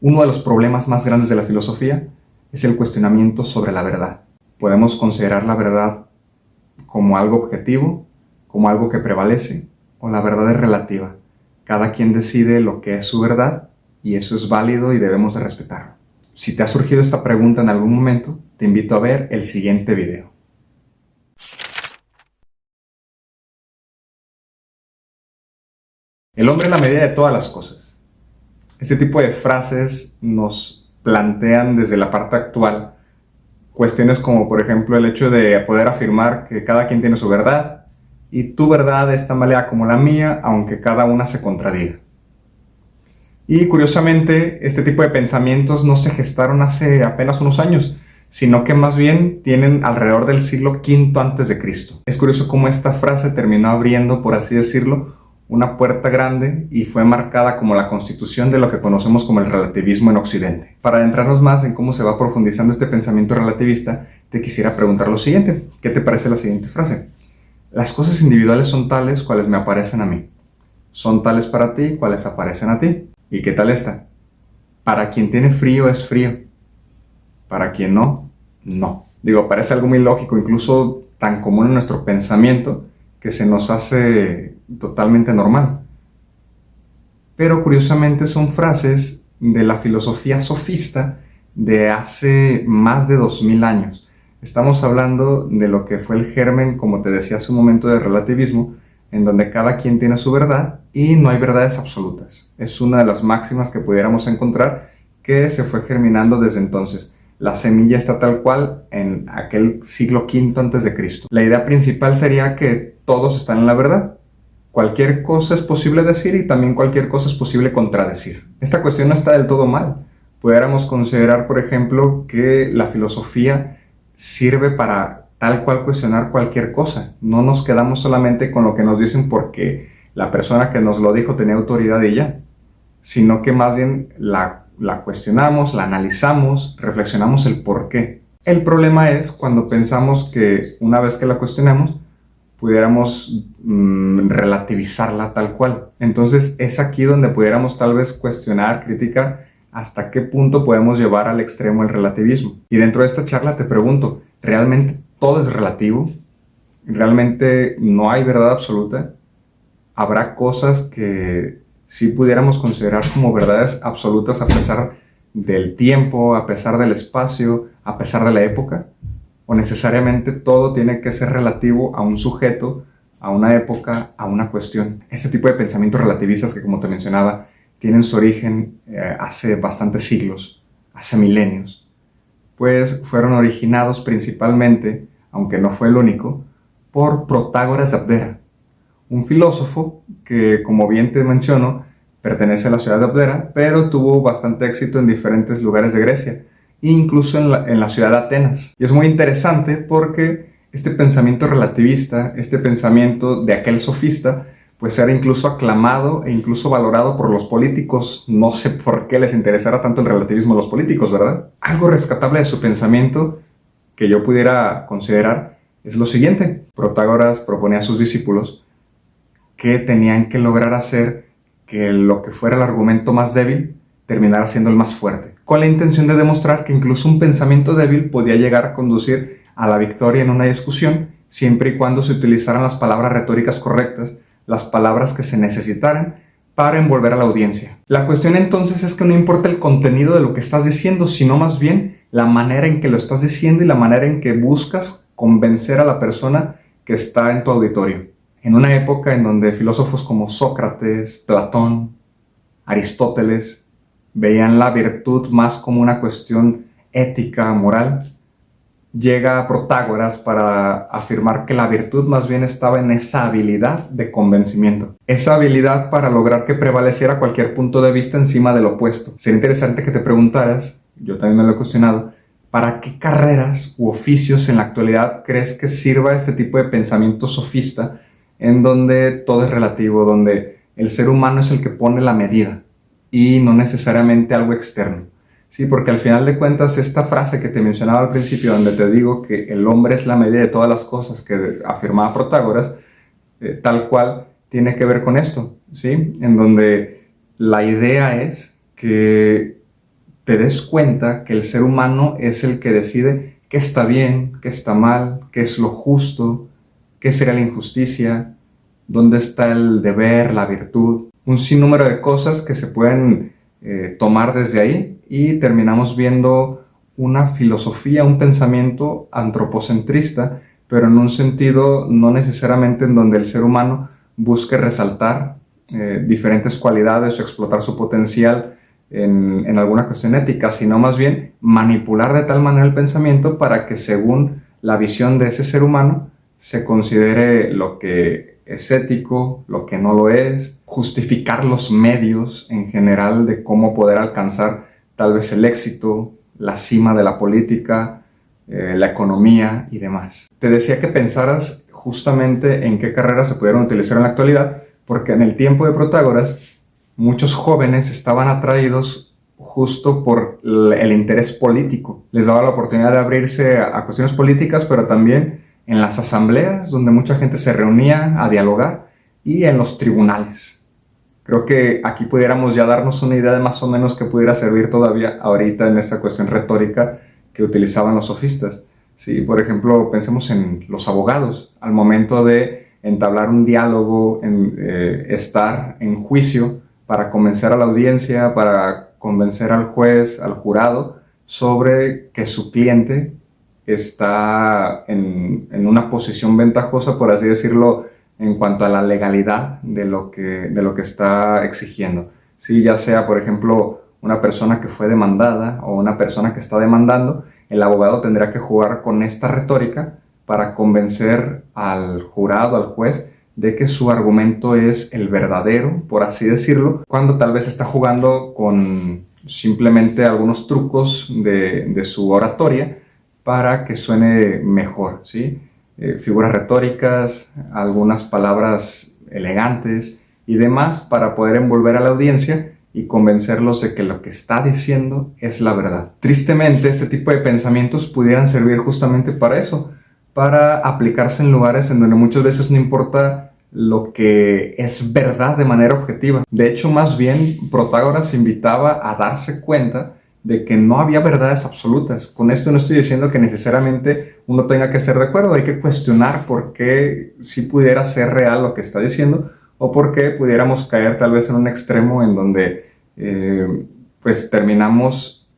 Uno de los problemas más grandes de la filosofía es el cuestionamiento sobre la verdad. Podemos considerar la verdad como algo objetivo, como algo que prevalece, o la verdad es relativa. Cada quien decide lo que es su verdad y eso es válido y debemos de respetarlo. Si te ha surgido esta pregunta en algún momento, te invito a ver el siguiente video. El hombre es la medida de todas las cosas. Este tipo de frases nos plantean desde la parte actual cuestiones como, por ejemplo, el hecho de poder afirmar que cada quien tiene su verdad y tu verdad es tan válida como la mía, aunque cada una se contradiga. Y curiosamente, este tipo de pensamientos no se gestaron hace apenas unos años, sino que más bien tienen alrededor del siglo V a.C. Es curioso cómo esta frase terminó abriendo, por así decirlo, una puerta grande y fue marcada como la constitución de lo que conocemos como el relativismo en Occidente. Para adentrarnos más en cómo se va profundizando este pensamiento relativista, te quisiera preguntar lo siguiente. ¿Qué te parece la siguiente frase? Las cosas individuales son tales cuales me aparecen a mí. Son tales para ti cuales aparecen a ti. ¿Y qué tal esta? Para quien tiene frío es frío. Para quien no, no. Digo, parece algo muy lógico, incluso tan común en nuestro pensamiento, que se nos hace totalmente normal. Pero curiosamente son frases de la filosofía sofista de hace más de 2000 años. Estamos hablando de lo que fue el germen, como te decía hace un momento, del relativismo, en donde cada quien tiene su verdad y no hay verdades absolutas. Es una de las máximas que pudiéramos encontrar que se fue germinando desde entonces. La semilla está tal cual en aquel siglo V a.C. La idea principal sería que todos están en la verdad. Cualquier cosa es posible decir y también cualquier cosa es posible contradecir. Esta cuestión no está del todo mal. Pudiéramos considerar, por ejemplo, que la filosofía sirve para tal cual cuestionar cualquier cosa. No nos quedamos solamente con lo que nos dicen porque la persona que nos lo dijo tenía autoridad y ya, sino que más bien la cuestionamos, la analizamos, reflexionamos el por qué. El problema es cuando pensamos que una vez que la cuestionamos, pudiéramos relativizarla tal cual. Entonces es aquí donde pudiéramos tal vez cuestionar, criticar hasta qué punto podemos llevar al extremo el relativismo. Y dentro de esta charla te pregunto, ¿realmente todo es relativo? ¿Realmente no hay verdad absoluta? ¿Habrá cosas que sí pudiéramos considerar como verdades absolutas a pesar del tiempo, a pesar del espacio, a pesar de la época? ¿O necesariamente todo tiene que ser relativo a un sujeto, a una época, a una cuestión? Este tipo de pensamientos relativistas que, como te mencionaba, tienen su origen hace bastantes siglos, hace milenios, pues fueron originados principalmente, aunque no fue el único, por Protágoras de Abdera, un filósofo que, como bien te menciono, pertenece a la ciudad de Abdera, pero tuvo bastante éxito en diferentes lugares de Grecia, incluso en la ciudad de Atenas. Y es muy interesante porque este pensamiento relativista, este pensamiento de aquel sofista, pues era incluso aclamado e incluso valorado por los políticos. No sé por qué les interesara tanto el relativismo a los políticos, ¿verdad? Algo rescatable de su pensamiento que yo pudiera considerar es lo siguiente. Protágoras proponía a sus discípulos que tenían que lograr hacer que lo que fuera el argumento más débil terminara siendo el más fuerte, con la intención de demostrar que incluso un pensamiento débil podía llegar a conducir a la victoria en una discusión siempre y cuando se utilizaran las palabras retóricas correctas, las palabras que se necesitaran para envolver a la audiencia. La cuestión entonces es que no importa el contenido de lo que estás diciendo, sino más bien la manera en que lo estás diciendo y la manera en que buscas convencer a la persona que está en tu auditorio. En una época en donde filósofos como Sócrates, Platón, Aristóteles veían la virtud más como una cuestión ética, moral, llega Protágoras para afirmar que la virtud más bien estaba en esa habilidad de convencimiento. Esa habilidad para lograr que prevaleciera cualquier punto de vista encima del opuesto. Sería interesante que te preguntaras, yo también me lo he cuestionado, ¿para qué carreras u oficios en la actualidad crees que sirva este tipo de pensamiento sofista en donde todo es relativo, donde el ser humano es el que pone la medida y no necesariamente algo externo? Sí, porque al final de cuentas esta frase que te mencionaba al principio, donde te digo que el hombre es la medida de todas las cosas que afirmaba Protágoras, tal cual tiene que ver con esto, ¿sí? En donde la idea es que te des cuenta que el ser humano es el que decide qué está bien, qué está mal, qué es lo justo, qué sería la injusticia, dónde está el deber, la virtud, un sinnúmero de cosas que se pueden tomar desde ahí, y terminamos viendo una filosofía, un pensamiento antropocentrista, pero en un sentido no necesariamente en donde el ser humano busque resaltar diferentes cualidades o explotar su potencial en alguna cuestión ética, sino más bien manipular de tal manera el pensamiento para que, según la visión de ese ser humano, se considere lo que es ético, lo que no lo es, justificar los medios en general de cómo poder alcanzar tal vez el éxito, la cima de la política, la economía y demás. Te decía que pensaras justamente en qué carreras se pudieron utilizar en la actualidad, porque en el tiempo de Protágoras muchos jóvenes estaban atraídos justo por el interés político. Les daba la oportunidad de abrirse a cuestiones políticas, pero también en las asambleas, donde mucha gente se reunía a dialogar, y en los tribunales. Creo que aquí pudiéramos ya darnos una idea de más o menos que pudiera servir todavía ahorita en esta cuestión retórica que utilizaban los sofistas. Sí, por ejemplo, pensemos en los abogados. Al momento de entablar un diálogo, estar en juicio para convencer a la audiencia, para convencer al juez, al jurado, sobre que su cliente está en una posición ventajosa, por así decirlo, en cuanto a la legalidad de lo que está exigiendo. Sí, ya sea, por ejemplo, una persona que fue demandada o una persona que está demandando, el abogado tendrá que jugar con esta retórica para convencer al jurado, al juez, de que su argumento es el verdadero, por así decirlo, cuando tal vez está jugando con simplemente algunos trucos de su oratoria para que suene mejor, ¿sí? Figuras retóricas, algunas palabras elegantes y demás para poder envolver a la audiencia y convencerlos de que lo que está diciendo es la verdad. Tristemente, este tipo de pensamientos pudieran servir justamente para eso, para aplicarse en lugares en donde muchas veces no importa lo que es verdad de manera objetiva. De hecho, más bien, Protágoras invitaba a darse cuenta de que no había verdades absolutas. Con esto no estoy diciendo que necesariamente uno tenga que estar de acuerdo, hay que cuestionar por qué sí pudiera ser real lo que está diciendo, o por qué pudiéramos caer tal vez en un extremo en donde pues terminamos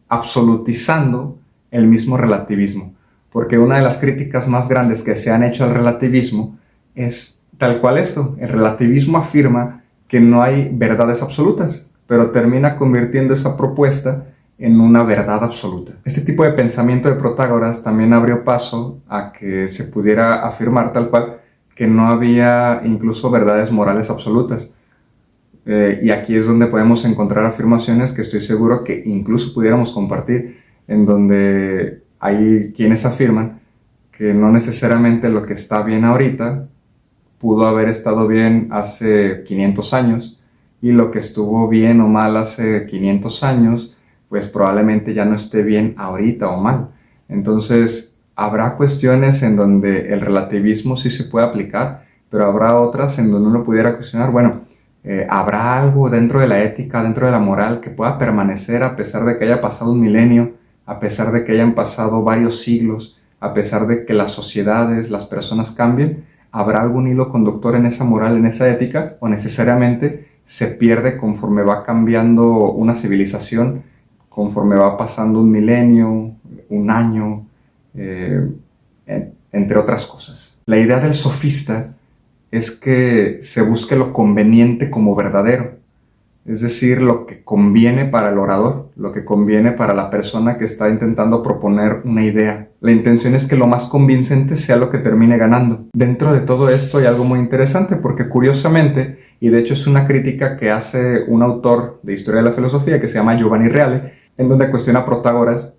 absolutizando el mismo relativismo. Porque una de las críticas más grandes que se han hecho al relativismo es tal cual esto. El relativismo afirma que no hay verdades absolutas, pero termina convirtiendo esa propuesta en una verdad absoluta. Este tipo de pensamiento de Protágoras también abrió paso a que se pudiera afirmar tal cual que no había incluso verdades morales absolutas. Y aquí es donde podemos encontrar afirmaciones que estoy seguro que incluso pudiéramos compartir, en donde hay quienes afirman que no necesariamente lo que está bien ahorita pudo haber estado bien hace 500 años, y lo que estuvo bien o mal hace 500 años pues probablemente ya no esté bien ahorita o mal. Entonces, habrá cuestiones en donde el relativismo sí se puede aplicar, pero habrá otras en donde uno pudiera cuestionar, bueno, ¿habrá algo dentro de la ética, dentro de la moral que pueda permanecer a pesar de que haya pasado un milenio, a pesar de que hayan pasado varios siglos, a pesar de que las sociedades, las personas cambien? ¿Habrá algún hilo conductor en esa moral, en esa ética, o necesariamente se pierde conforme va cambiando una civilización, conforme va pasando un milenio, un año, entre otras cosas? La idea del sofista es que se busque lo conveniente como verdadero, es decir, lo que conviene para el orador, lo que conviene para la persona que está intentando proponer una idea. La intención es que lo más convincente sea lo que termine ganando. Dentro de todo esto hay algo muy interesante, porque curiosamente, y de hecho es una crítica que hace un autor de historia de la filosofía que se llama Giovanni Reale, en donde cuestiona a Protágoras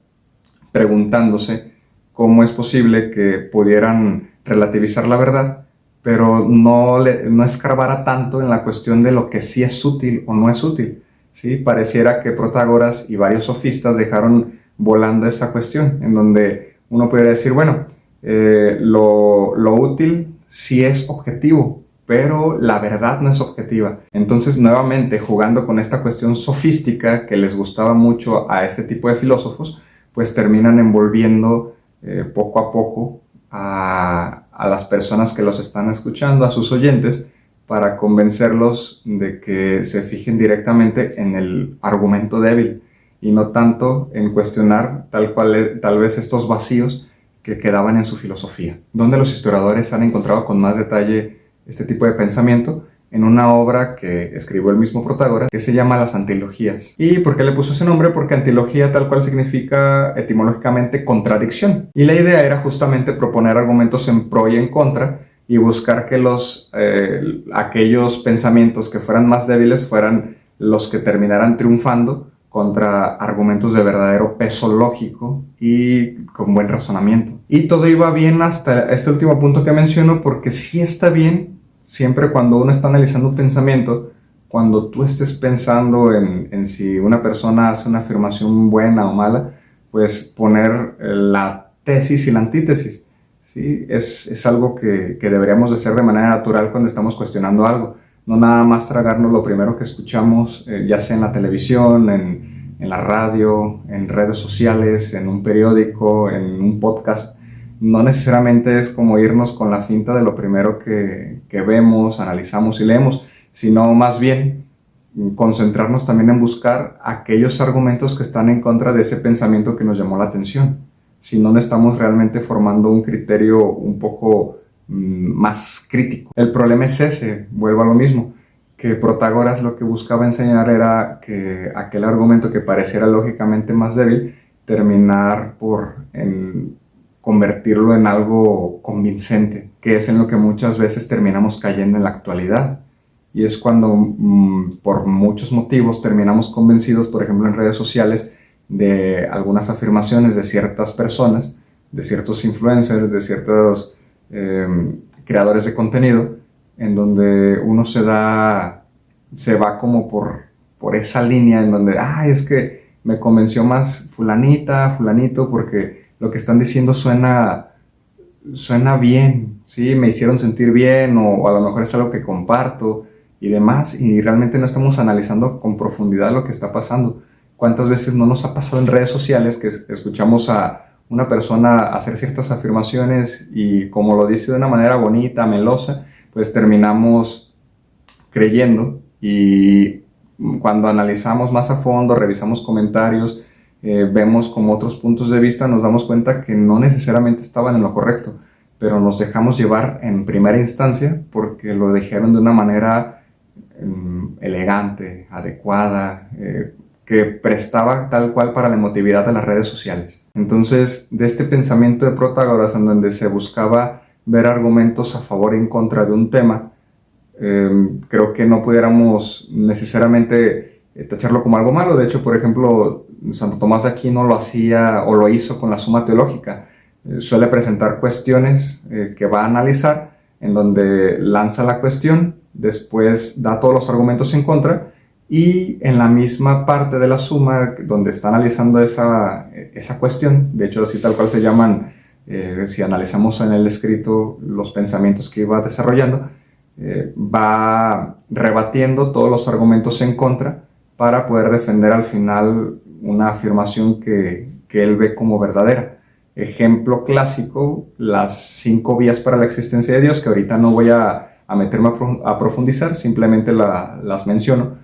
preguntándose cómo es posible que pudieran relativizar la verdad, pero no escarbara tanto en la cuestión de lo que sí es útil o no es útil. ¿Sí? Pareciera que Protágoras y varios sofistas dejaron volando esta cuestión, en donde uno podría decir, bueno, lo útil sí es objetivo, pero la verdad no es objetiva. Entonces, nuevamente, jugando con esta cuestión sofística que les gustaba mucho a este tipo de filósofos, pues terminan envolviendo poco a poco a las personas que los están escuchando, a sus oyentes, para convencerlos de que se fijen directamente en el argumento débil y no tanto en cuestionar tal vez estos vacíos que quedaban en su filosofía. Donde los historiadores han encontrado con más detalle este tipo de pensamiento en una obra que escribió el mismo Protágoras, que se llama Las Antilogías. ¿Y por qué le puso ese nombre? Porque antilogía tal cual significa etimológicamente contradicción. Y la idea era justamente proponer argumentos en pro y en contra y buscar que aquellos pensamientos que fueran más débiles fueran los que terminaran triunfando contra argumentos de verdadero peso lógico y con buen razonamiento. Y todo iba bien hasta este último punto que menciono, porque sí está bien siempre cuando uno está analizando un pensamiento, cuando tú estés pensando en si una persona hace una afirmación buena o mala, pues poner la tesis y la antítesis. ¿Sí? Es algo que deberíamos de hacer de manera natural cuando estamos cuestionando algo. No nada más tragarnos lo primero que escuchamos, ya sea en la televisión, en la radio, en redes sociales, en un periódico, en un podcast. No necesariamente es como irnos con la finta de lo primero que vemos, analizamos y leemos, sino más bien concentrarnos también en buscar aquellos argumentos que están en contra de ese pensamiento que nos llamó la atención. Si no estamos realmente formando un criterio un poco más crítico. El problema es ese, vuelvo a lo mismo, que Protágoras lo que buscaba enseñar era que aquel argumento que pareciera lógicamente más débil, terminar por convertirlo en algo convincente, que es en lo que muchas veces terminamos cayendo en la actualidad. Y es cuando por muchos motivos terminamos convencidos, por ejemplo en redes sociales, de algunas afirmaciones de ciertas personas, de ciertos influencers, de ciertos creadores de contenido, en donde uno se va como por esa línea en donde, es que me convenció más fulanita, fulanito, porque lo que están diciendo suena bien, ¿sí? Me hicieron sentir bien, o a lo mejor es algo que comparto y demás, y realmente no estamos analizando con profundidad lo que está pasando. ¿Cuántas veces no nos ha pasado en redes sociales que escuchamos a una persona hacer ciertas afirmaciones y como lo dice de una manera bonita, melosa, pues terminamos creyendo, y cuando analizamos más a fondo, revisamos comentarios, vemos como otros puntos de vista, nos damos cuenta que no necesariamente estaban en lo correcto, pero nos dejamos llevar en primera instancia porque lo dijeron de una manera elegante, adecuada, que prestaba tal cual para la emotividad de las redes sociales. Entonces, de este pensamiento de Protágoras, en donde se buscaba ver argumentos a favor y en contra de un tema, creo que no pudiéramos necesariamente tacharlo como algo malo. De hecho, por ejemplo, Santo Tomás de Aquino lo hacía o lo hizo con la Suma Teológica. Suele presentar cuestiones que va a analizar, en donde lanza la cuestión, después da todos los argumentos en contra, y en la misma parte de la suma donde está analizando esa cuestión, de hecho así tal cual se llaman, si analizamos en el escrito los pensamientos que iba desarrollando, va rebatiendo todos los argumentos en contra para poder defender al final una afirmación que él ve como verdadera. Ejemplo clásico, las 5 vías para la existencia de Dios, que ahorita no voy a meterme a profundizar, simplemente las menciono.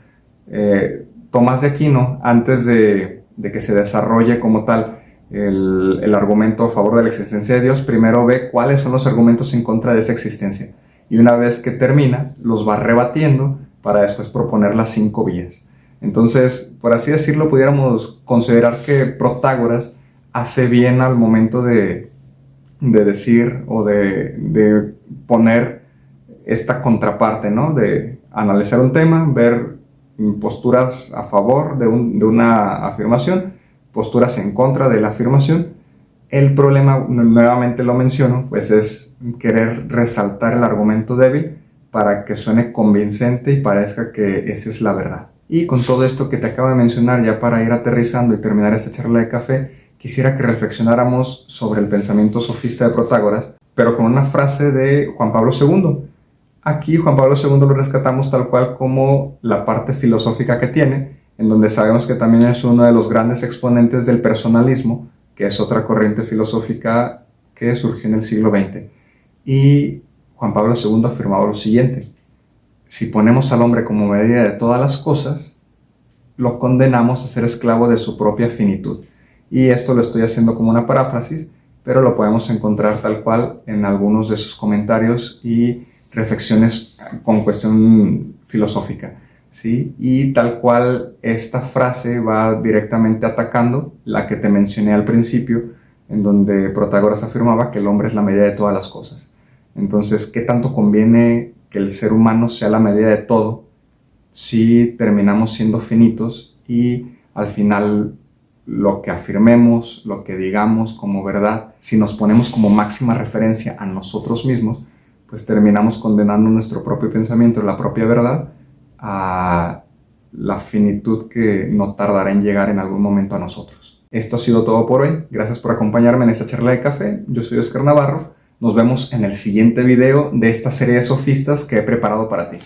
Tomás de Aquino, antes de que se desarrolle como tal el argumento a favor de la existencia de Dios, primero ve cuáles son los argumentos en contra de esa existencia, y una vez que termina, los va rebatiendo para después proponer las 5 vías. Entonces, por así decirlo, pudiéramos considerar que Protágoras hace bien al momento de decir o de poner esta contraparte, ¿no? De analizar un tema, ver posturas a favor de una afirmación, posturas en contra de la afirmación. El problema, nuevamente lo menciono, pues es querer resaltar el argumento débil para que suene convincente y parezca que esa es la verdad. Y con todo esto que te acabo de mencionar, ya para ir aterrizando y terminar esta charla de café, quisiera que reflexionáramos sobre el pensamiento sofista de Protágoras, pero con una frase de Juan Pablo II. Aquí Juan Pablo II lo rescatamos tal cual como la parte filosófica que tiene, en donde sabemos que también es uno de los grandes exponentes del personalismo, que es otra corriente filosófica que surgió en el siglo XX. Y Juan Pablo II afirmaba lo siguiente: si ponemos al hombre como medida de todas las cosas, lo condenamos a ser esclavo de su propia finitud. Y esto lo estoy haciendo como una paráfrasis, pero lo podemos encontrar tal cual en algunos de sus comentarios y reflexiones con cuestión filosófica, ¿sí? Y tal cual esta frase va directamente atacando la que te mencioné al principio, en donde Protágoras afirmaba que el hombre es la medida de todas las cosas. Entonces, ¿qué tanto conviene que el ser humano sea la medida de todo si terminamos siendo finitos y al final lo que afirmemos, lo que digamos como verdad, si nos ponemos como máxima referencia a nosotros mismos, pues terminamos condenando nuestro propio pensamiento, la propia verdad, a la finitud que no tardará en llegar en algún momento a nosotros. Esto ha sido todo por hoy. Gracias por acompañarme en esta charla de café. Yo soy Oscar Navarro. Nos vemos en el siguiente video de esta serie de sofistas que he preparado para ti.